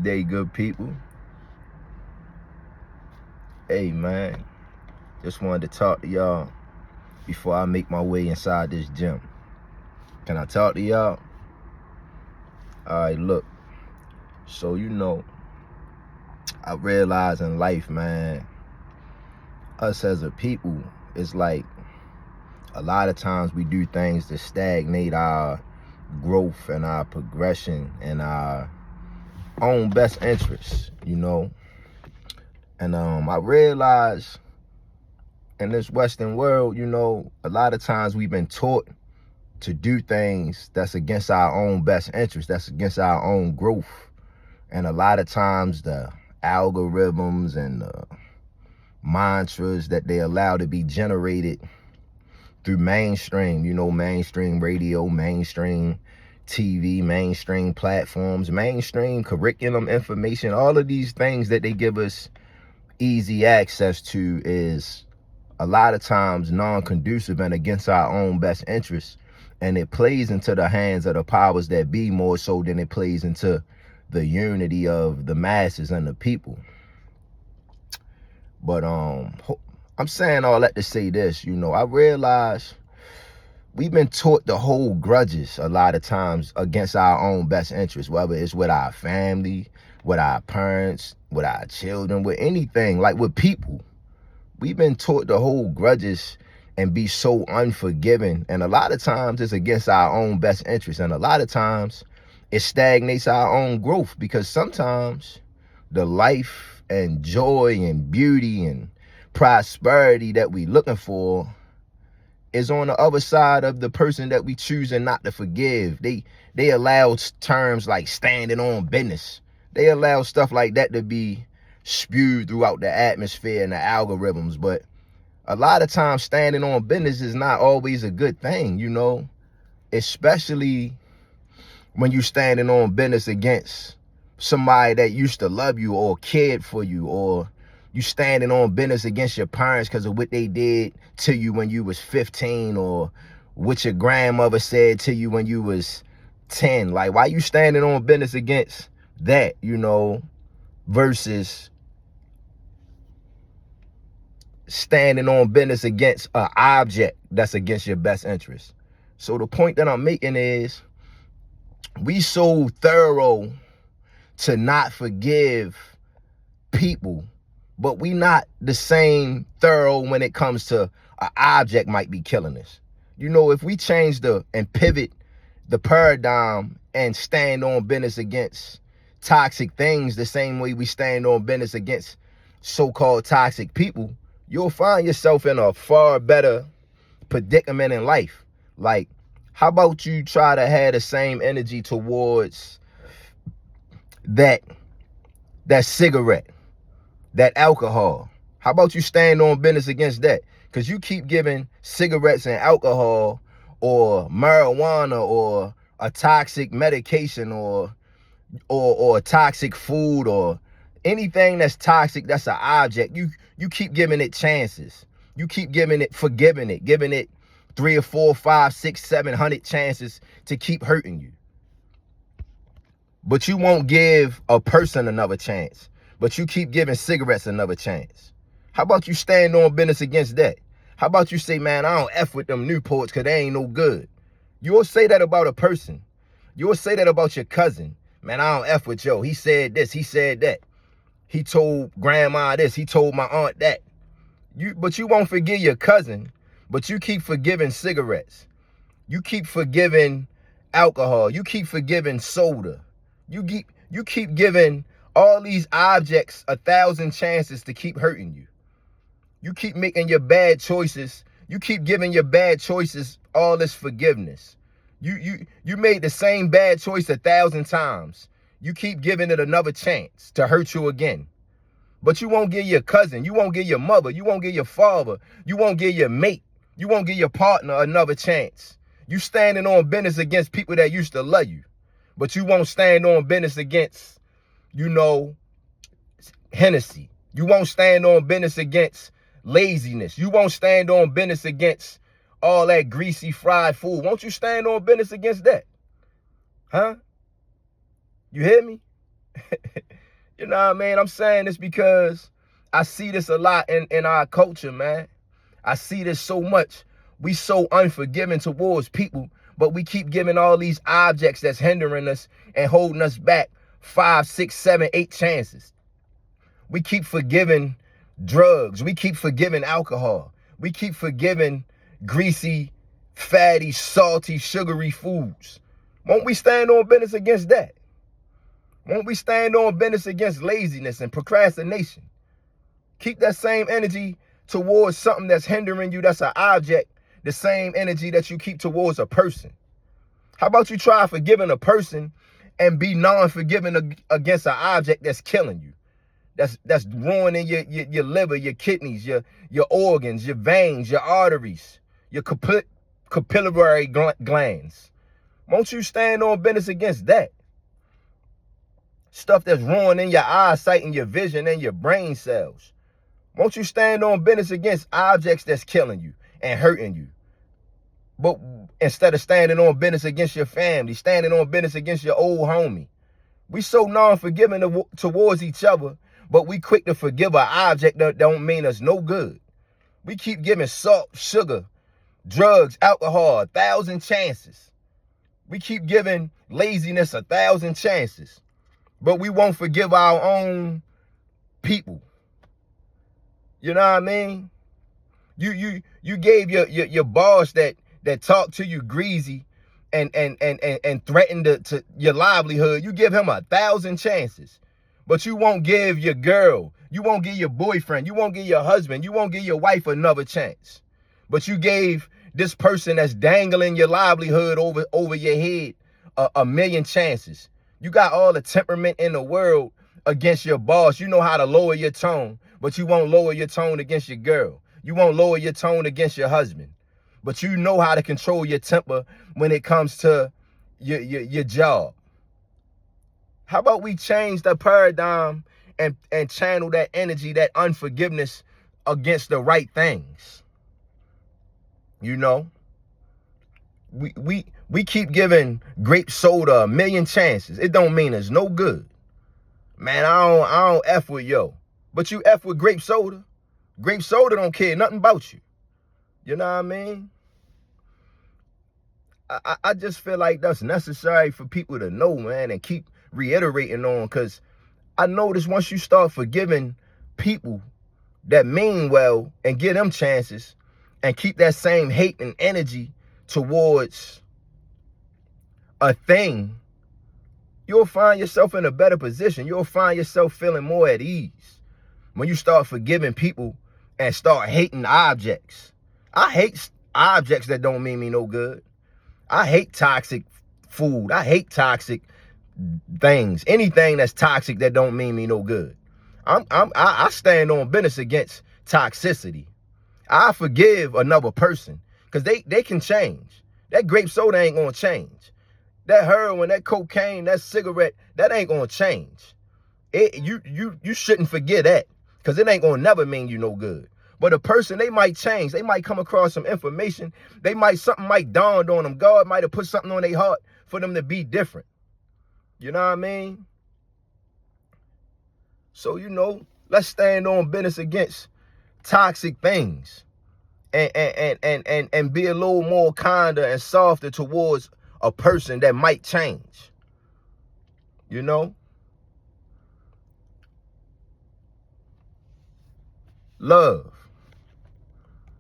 day, good people. Hey, man, just wanted to talk to y'all before I make my way inside this gym. Can I talk to y'all? All right, look. So, I realize in life, man, us as a people, it's like a lot of times we do things to stagnate our growth and our progression and our own best interests, And I realize in this Western world, a lot of times we've been taught to do things that's against our own best interest, that's against our own growth. And a lot of times the algorithms and the mantras that they allow to be generated through mainstream, mainstream radio, mainstream TV, mainstream platforms, mainstream curriculum information, all of these things that they give us easy access to is a lot of times non-conducive and against our own best interests. And it plays into the hands of the powers that be more so than it plays into the unity of the masses and the people. But I'm saying all that to say this, I realize we've been taught to hold grudges a lot of times against our own best interests, whether it's with our family, with our parents, with our children, with anything, like with people. We've been taught to hold grudges and be so unforgiving. And a lot of times it's against our own best interests. And a lot of times it stagnates our own growth, because sometimes the life and joy and beauty and prosperity that we looking for is on the other side of the person that we choosing not to forgive. They allow terms like standing on business. They allow stuff like that to be spewed throughout the atmosphere and the algorithms. But a lot of times standing on business is not always a good thing, especially when you standing on business against somebody that used to love you or cared for you, or you standing on business against your parents because of what they did to you when you was 15, or what your grandmother said to you when you was 10. Like, why you standing on business against that, versus standing on business against an object that's against your best interest? So the point that I'm making is, we so thorough to not forgive people, but we not the same thorough when it comes to an object might be killing us. If we change and pivot the paradigm and stand on business against toxic things the same way we stand on business against so-called toxic people, you'll find yourself in a far better predicament in life. Like, how about you try to have the same energy towards that cigarette, that alcohol? How about you stand on business against that? Because you keep giving cigarettes and alcohol or marijuana or a toxic medication or toxic food or anything that's toxic, that's an object. You keep giving it chances. You keep giving it, giving it 3 or 4, 5, 6, 700 chances to keep hurting you. But you won't give a person another chance. But you keep giving cigarettes another chance. How about you stand on business against that? How about you say, man, I don't F with them Newports because they ain't no good. You'll say that about a person. You'll say that about your cousin. Man, I don't F with Joe. He said this, he said that. He told grandma this, he told my aunt that. But you won't forgive your cousin, but you keep forgiving cigarettes. You keep forgiving alcohol. You keep forgiving soda. You keep giving all these objects 1,000 chances to keep hurting you. You keep making your bad choices. You keep giving your bad choices all this forgiveness. You made the same bad choice 1,000 times. You keep giving it another chance to hurt you again. But you won't give your cousin, you won't give your mother, you won't give your father, you won't give your mate, you won't give your partner another chance. You standing on business against people that used to love you. But you won't stand on business against, Hennessy. You won't stand on business against laziness. You won't stand on business against all that greasy fried food. Won't you stand on business against that? Huh? You hear me? You know what I mean? I'm saying this because I see this a lot in our culture, man. I see this so much. We so unforgiving towards people, but we keep giving all these objects that's hindering us and holding us back 5, 6, 7, 8 chances. We keep forgiving drugs. We keep forgiving alcohol. We keep forgiving greasy, fatty, salty, sugary foods. Won't we stand on business against that? Won't we stand on business against laziness and procrastination? Keep that same energy towards something that's hindering you, that's an object, the same energy that you keep towards a person. How about you try forgiving a person and be non-forgiving against an object that's killing you? That's ruining your liver, your kidneys, your organs, your veins, your arteries, your capillary glands. Won't you stand on business against that? Stuff that's ruining your eyesight and your vision and your brain cells. Won't you stand on business against objects that's killing you and hurting you? But instead of standing on business against your family, standing on business against your old homie. We so non-forgiving towards each other, but we quick to forgive an object that don't mean us no good. We keep giving salt, sugar, drugs, alcohol 1,000 chances. We keep giving laziness 1,000 chances, but we won't forgive our own people. You know what I mean? You gave your boss that talked to you greasy and threatened to your livelihood. You give him 1,000 chances, but you won't give your girl, you won't give your boyfriend, you won't give your husband, you won't give your wife another chance. But you gave this person that's dangling your livelihood over your head a million chances. You got all the temperament in the world against your boss. You know how to lower your tone, but you won't lower your tone against your girl. You won't lower your tone against your husband. But you know how to control your temper when it comes to your job. How about we change the paradigm and channel that energy, that unforgiveness against the right things? You know? We keep giving grape soda 1,000,000 chances. It don't mean it's no good. Man, I don't F with yo. But you F with grape soda. Grape soda don't care nothing about you. You know what I mean? I just feel like that's necessary for people to know, man, and keep reiterating on, because I notice once you start forgiving people that mean well and give them chances and keep that same hate and energy towards a thing, you'll find yourself in a better position. You'll find yourself feeling more at ease when you start forgiving people and start hating objects. I hate objects that don't mean me no good. I hate toxic food. I hate toxic things. Anything that's toxic that don't mean me no good. I stand on business against toxicity. I forgive another person because they can change. That grape soda ain't gonna change. That heroin, that cocaine, that cigarette, that ain't gonna change. You shouldn't forget that, because it ain't gonna never mean you no good. But a person, they might change. They might come across some information. Something might dawn on them. God might have put something on their heart for them to be different. You know what I mean? So, let's stand on business against toxic things and be a little more kinder and softer towards a person that might change. Love.